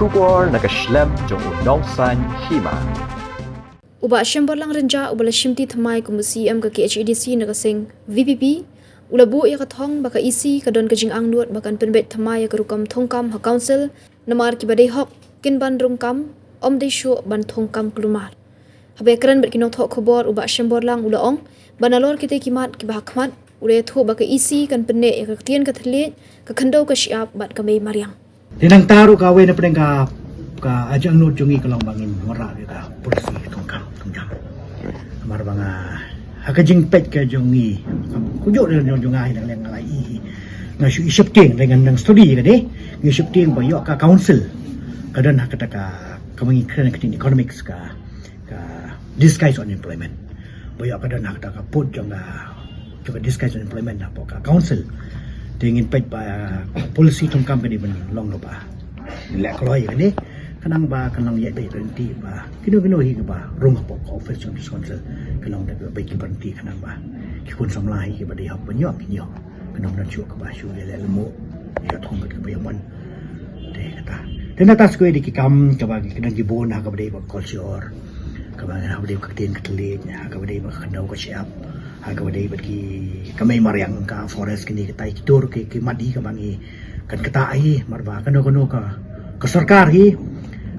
Shubor nakaslem jong unong san hima. Uba syambor lang renja ubala shimti thamai ku CM ka KHDC nakasing VPP ulabu ya kathong baka isi kadon kajing angnuat bakan penbet thamai ka rukam thongkam ha council namar ki badai hok kin ban rungkam om de shu ban thongkam klumar habe kran bet kinok thok khobor uba syambor lang ulaong banalor kite kimat ki bahakmat ule thu baka isi kan penne ya ka tien ka thlet ka khandau ka siap bat ka mei mariang Tinang taruh kawin na pedeng ka ajang nut jungi kalau bangin merak kita polisi tongkang tungjang. Amar banga hakajing pet ka jungi. Kujo dengan jungai dengan yang ngalai. Ngasu isip ting dengan nang studi ka de. Ngisip ting bayo ka council. Kadan hakata ka kamangi kena keting economics ka disguise on employment. Bayo kadan hakata ka put juga disguise on employment apa ka council. Tingin pet ba polisi tongkang ka di ben long no ba. Lek kalau ya ni kanang ba kanang ya be berhenti ba kino hi ba rumah pok office of council kanang da be ki berhenti kanang ba ki kun samlai ki ba de hak banyak kinyo kanang na chu ka ba shu le lemo ya thong ka ba yaman de kata tena tas ko di ki kam ka ba ki kanang ki bon ha ka ba de ba culture ka ba ha ba de ka tin ka tele nya ka ba de ba khandau ka siap ha ka ba de ba ki kamay mariang ka forest kini ka tai ki tur ki madi ka bangi kan kata ai marba kano ka sarkar hi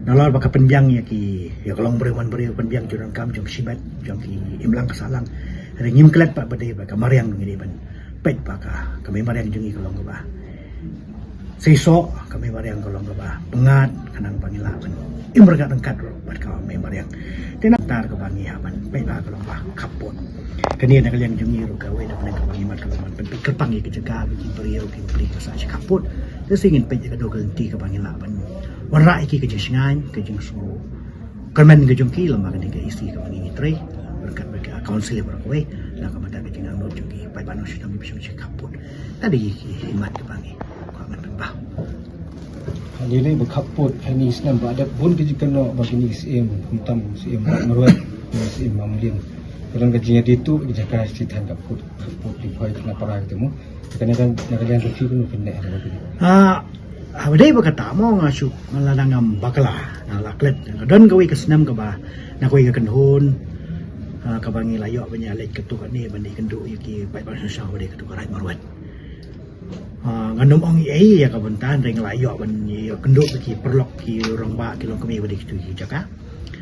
nalar baka penbiang ya ki ya kalong berewan penbiang jurang kam jong sibat jong ki imlang kasalang ringim klet pak bade baka mariang ngini ban pet baka kami mariang jungi kalong ba sesok kami mariang kalong ba pengat kanang pangila ban imraga tengkat ro bat kami mariang tenatar ka bangi haban pet ba kalong ba kapot kani na kaliang jungi ro gawe na penang kabangi mat kalong ban pikir pangi ke jaga ki beriau ki beri ka sa kapot singin pet ka dogal ti ka bangi la ban warna iki kejengan kejeng so kermen kejeng ki lemah kan ke isi ka bangi tre berkat berkat council berkowe la ka mata kejeng anu jugi pai banu sudah bisa kaput tadi himat ka bangi ka man ba Nilai berkaput ini senam ada pun kerja kena bagi ni CM kuntam CM meruat CM mamlin dalam kerjanya itu jaga sitan kaput di poin kenapa orang itu kadang-kadang nak review pun pendek ada begini. Abadai berkata mau ngasuk ngaladangam bakla ngalaklet dan gawe kesenam ke bah nak gawe kenhun ka bangi layok banyak ketuk ni bandi kenduk yaki baik bahasa sah bade ketuk rai marwat ngandom ong ai ya ka bentan ring layok ban kenduk ki perlok ki rong ba ki long kami bade kitu jaga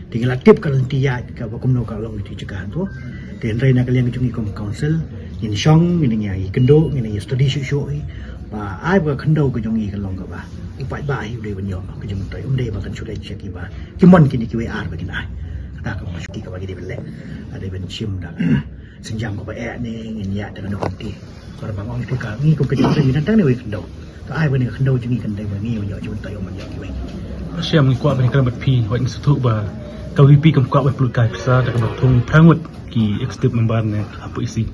tinggal aktif kalau tiya ka bakumno ka long itu jaga tu den rai nak kalian jungi kom council in song in nyai kenduk in study shu ba ai ba khando ko jongi ka long ka ba upai ba hi de ban yo ka jong tai de ba kan chulai cheki ba kimon kini ki ar ba kin ai ta ka ma ki ka ba ki de bele ada ben chim da sinjam ko ba ni ngin ya da no ti ko ba ngong ti ka ni ko ke jong ni tan ni we khando ka ai ba ni khando jongi kan de ba ni yo jong tai man yo ki we Asia mengikuat mereka berpi buat institut bah KWP kemkuat berpelukai besar dan bertung prangut ki ekstip membarne apa isi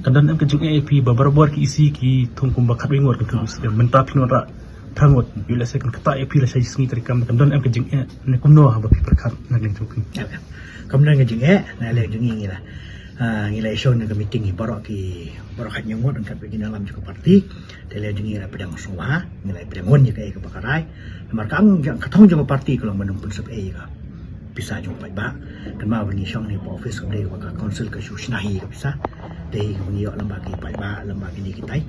kadang am kejung AAP babar ki isi ki tung kumbakat wingor ke terus dan mentap nora prangut bila saya kan kata AAP lah saya sengi terikam kadang am kejung ne kumno ha bapi perkat nak lentuk kemudian kejung na le jungi ni lah ngilai show na meeting barok hat nyongot dan kat begini dalam juga parti tele jungi la pedang sowa ngilai pedang on ya ke bakarai markang yang katong juga parti kalau menung prinsip ka bisa juga baik ba kan mau bagi syong ni office ko dei ka council ka susnahi ka bisa dei ko ni lembaga baik ba lembaga ni kita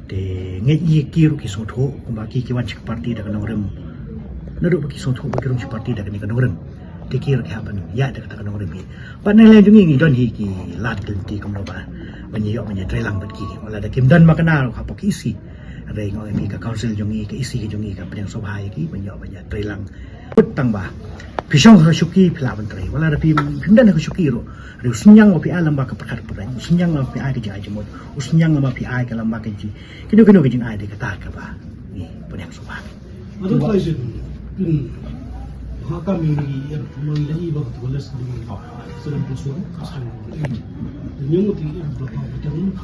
de ngi kiru ki sotho ko bagi ki wan parti da kan rem nadu bagi sotho bagi rem parti da kan rem de kiru ki haban ya da kan rem bi pa na le jungi ni don hi ki lat ti ko no ba banyi yo banyi trelang bagi wala da kim dan makana ka pakisi rei ngoi mi ka council jungi ka isi ki jungi ka pedang sobhai ki banyi trelang utang ba pisang hasuki pila menteri wala rapi pindan hasuki ro ru senyang opi alam ba ka perkara perang senyang opi ai ke jai jemot senyang opi ai ke lamba ke ji kino ke jing ai de kata ka ba ni pedang sobha ada kaisen hakam ini yang mengenai bahawa tulis di sedang bersuara kasar nyung ti berapa betul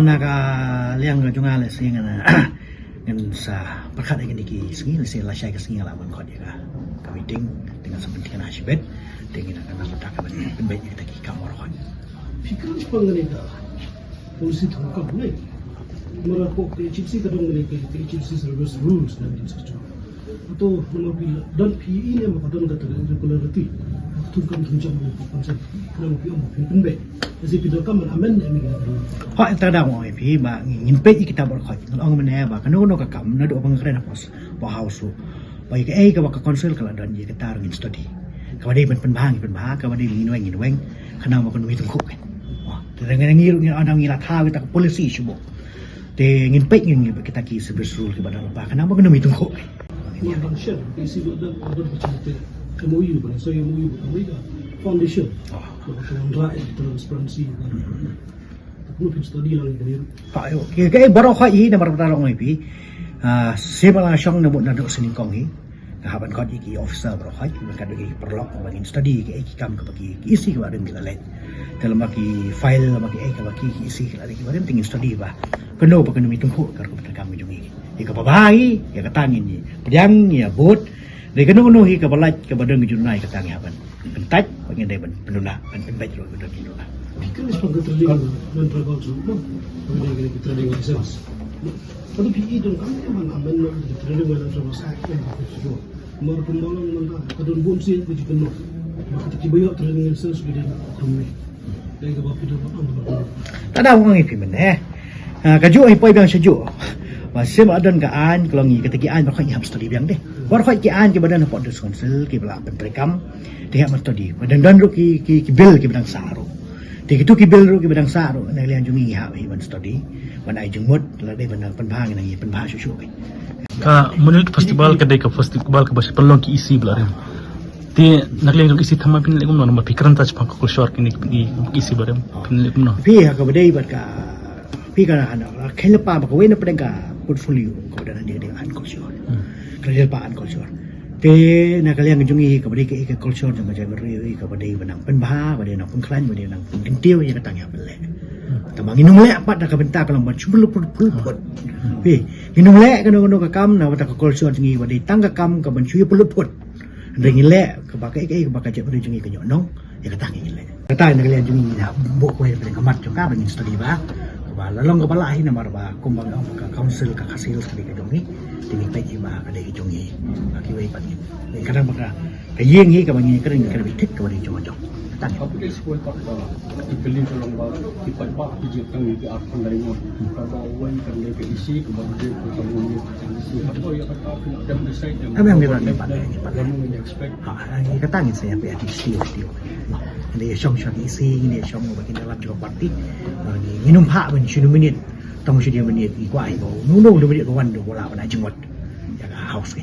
naga liang ga junga le singa na ngan sa perkara ini ki singi le la syai ka singi la man ko dia ka meeting dengan sepentingan hasibet dengan akan mata ka ben kita ki kamar kon fikir pengenida polisi thongkam ni merapok ke agency kadang mereka ke agency service rules dan institusi atau nama bila dan PE ni maka don kata regularity tukang tunjang ni konsep nama PE mau pindah jadi pindah kan amen ni kan Họ ta đào ngồi phía bà nhìn pet kita bor khoi ông mình nè bà cái nó ka kam nó độ bang kren pos bo house bởi cái ai ka ba ka console ka dan ye ka tar ngin study ka ba deiเป็นbangเป็นbha ka ba dei ngin weng khana ma kon wi tung khuk kanแต่ngin ngir ngin orang ngin la tha wi ta policy shubo te ngin pet ngin kita ki sebesul ki badan ba khana ma kon wi tung khuk foundation isi do ada bercerita MOU kan so MOU mereka foundation macam right transparency perlu study lagi kan phải cái bor khoi yi na mar ta long pi se ba shong na bo na do sini kong hi ka haban ko ki officer bor khoi ka do ki perlok ba ngin study ki kam ka ki isi ka ba mila let dalam ki file ba ki ka ba ki isi ka ki ba tingin study ba keno ba keno mitung ko ka ko ta kam jung hi ka ba bai ya ka tangin ni pedang ya bot để cái nó hi ka balaj ka badang jun nai ka tangi haban pentaj ba ngin dai ban penuna ban penbaj ro ban penuna Fikir sebagai trading mental culture, mengenai kita trading license. Tapi PE dan kami mana aman kita trading mental culture yang kita mar pembalang mana kadon bom sih kita penuh. Maka kita bayar trading license kita kami. Dan kita bawa video apa? ta đào ngi pi men eh ka ju ai poi bang saju và xem ở đơn cả an kalau ngi kata ki an ba khoi ham study biang deh war khoi ki an ki badan po dos konsil ki bla pen prekam te ham study badan dan ru ki bill ki badang saro te ki tu ki bill ru ki badang saro na lian jungi ha ai ban study ban ai jung mut la dei ban pen bhang ngi pen bha shu kai Ka menurut festival kedai ka festival ka basi pelong ki isi belarem. Ti nakling isi thama pin legum no pikiran taj pang ko short kini ki isi barem pin legum no. pi ha ka badai bat ka pi ka ana khail pa ba ko we na pedang ka portfolio ko dan dia an culture kerja pa an culture te na kalian jungi ka badai ke culture jang jang ri ka badai banang pen bha badai na pun klan badai nang pun tintiu ya ka tang ya bele tamang inung le pat ka benta ka lang ban chubul pul pi inung le ka no ka kam na wata ka culture jungi badai tang ka kam ka ban chui pul put ring le ka ba ka ba ka je badai jungi ka nong ya ka tang le ka tang na kalian jungi na bo ko ya ka mat jo ka ban study ba ba lalong kepala hi na marba kumbang ka council ka kasil sekali ka jongi tini pai ba ka dei jongi ka ki wei panin ni kadang baka ka yeng hi ka bangi ka ring ka bi tik ka dei jongi jong tang Apa dia sekolah tak ada. Dibeli dalam kipat pak hijau kami ke akan dari mana. Kalau awal kan dia ke isi kemudian ke kamu isi. Apa yang kata aku nak dem decide dem. apa yang kita ni pandai ni pandai Kamu expect. ha ni ka tang saya pe ati stio no ni shong shong isi ni shong ba ki dalam jo parti ni minum ha ban shinu minit tong shi dia minit i kwai bo nu nu lu minit wan do bola ban jingwat ya ka house ni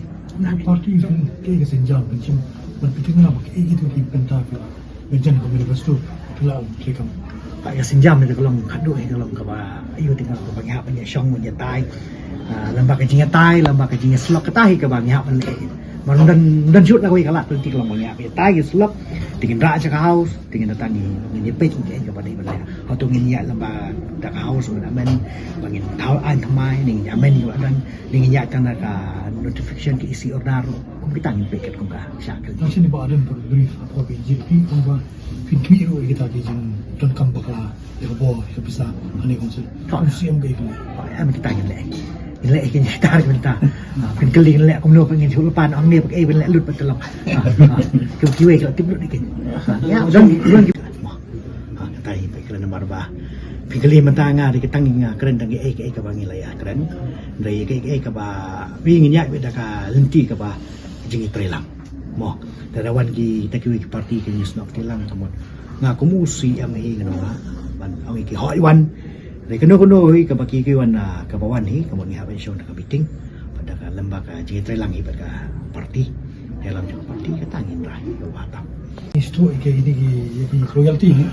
Parti kan kayak senjam macam berpikir nak pakai itu di pentas. Menjan kami lepas tu pulang mereka. Pak ya senjam ni kalau kadu ni kalau ka ba ayu tinggal ka bang ha ban ya shong ban ya tai lembak ka jinga tai lembak ka jinga slok ka tai ka bang ha ban le man dan shoot la ko ka la tu ti kalau bang ya pe tai slok tingin ra cha ka house tingin datang ni pe tu ke ka ba dei ban le ha tu ngin ya lembak da ka house man amen bangin tau an thamai ni ya men yo dan ni ya tang ka notification ke isi order ko bitang pe ket ko ka sha ka Nasi ni badan brief apa BJP apa fikir kita kijin dan kam bakla ya bo ya bisa ani konsel. Museum kayak gini. Am kita ngin le ke ni tar benta pen keling le ko no pengin chu pan ong ni pakai ben le lut betelok ke kiwe ke tip lut dikin ya dan tai pe kena marba pikali mentanga di ketang nga keren tang ke ka bangi la ya keren dai ke ka ba wi ngin ya be da ka lenti ka ba jingi trelang mo tarawan ki takiwi ki parti ki news nok tilang kamot nga kumusi am hi ngano ban ang ki hoi wan dai kano hi ka baki ki wan ka bawan hi kamot ni haben show ka biting pada ka lembaga jingi trelang hi pada parti dalam juga parti ka tangin ra ka wata Isto kayak gini ki royalty ni.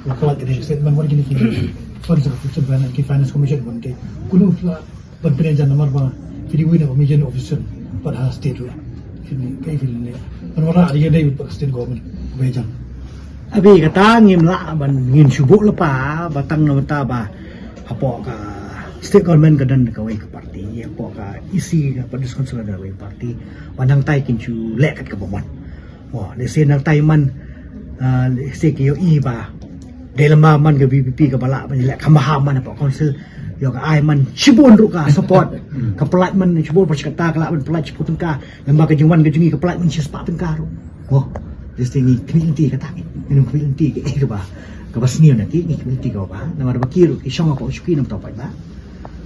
Kalau ada statement war gini ki for example future finance commission ban ke kuno fla ban penjan nomor ba video ni ba mission officer pada state lah. Ini kayak gini. Ban wala dia dai state government bejan. abi kata ngim la ban ngin subuh lepa batang na mata ba apo ka state government ka dan ka wai ka parti apo ka isi ka padus konsulat da wai parti wanang tai kin chu lekat ka bomon wa de sen nang tai man se ke yo i ba de lama man ka BPP ka bala ban lek kamahaman apo konsul yo ka ai man shibun ru ka support ka pelat man shibun persekata ka man pelat shibun tengka lembaga jengwan ke jengi ka pelat man sispa tengka ru oh just ni klinti ka tak minum klinti ke ba ka basni na ki ni klinti ka ba na mar bakiru ki shong ko shki nam to pai ba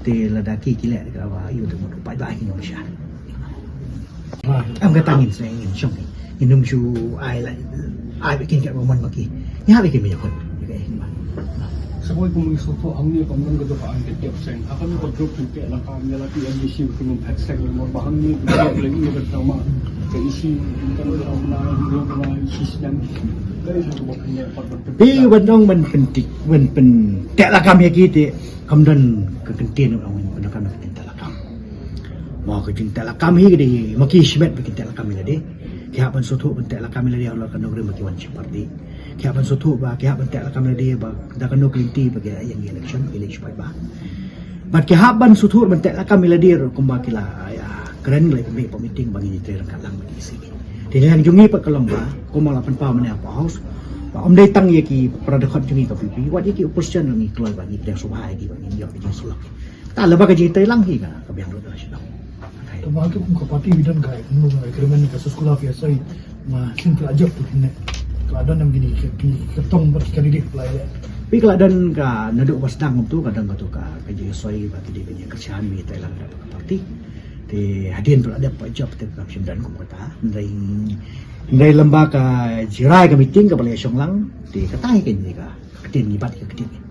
te la da ki le ka ba yu tu mo pai ba ki no sha am ka tangin sa ngin shong inum shu ai la ai bikin ka man ba ki ya bikin mi ko Sebagai komunis itu, angnya kamu kan kedepan ketiak sen. Akan berjuang untuk elakkan melaki yang isi dengan paksek yang berbahaya. Ketiak lagi yang bersama keisi bukan orang lain isi sedang. Dari satu waktunya pada. ពីวันน้องมันเป็นติมันเป็นแต่ละกรรมอย่างกี้ที่คำนั้นก็เป็นเตียนของเราเป็นกรรมเป็นแต่ละกรรมมองก็จึงแต่ละกรรมที่ก็ดีเมื่อกี้ชีวิตเป็นแต่ละกรรมนี่แหละดิแค่เป็นสุทุเป็นแต่ละกรรมนี่แหละเราก็นึกเรื่องเมื่อกี้วันชิปาร์ตี้แค่เป็นสุทุว่าแค่เป็นแต่ละกรรมนี่แหละบางดักนึกลินตีบางอย่างนี้ election ไปบ้างบัดแค่เป็นสุทุเป็นแต่ละกรรมนี่แหละดิเราคุมบางกีฬาเคลื่อนเลยเป็นพอมิติ้งบางอย่างที่เรื่องการลังมันดีสิทีนี้yang jungi pak kelomba ko malapan pa man apa house om dai tang ye ki production jungi ka pipi wa ki opposition ngi kloi ba ni dia subha ki ba ni yo ki sulak ta le ba ka ji tai lang hi ka biang ro da shi da Temaga pun kapati bidan gaya, nung agreement ni kasus sekolah biasa ini, mah simple aja tu ini. Keadaan yang gini, ketong berkali di pelai. pi keladaan ka naduk wasdang tu kadang ka tu ka ji soi ba ki dia kerjaan mi tai lang da ka parti te hadin tu ada pa job te ka simdan ko kata ndai lembaga jirai ka meeting ka balai song lang te katai ka ni ka kedin ni bat ka kedin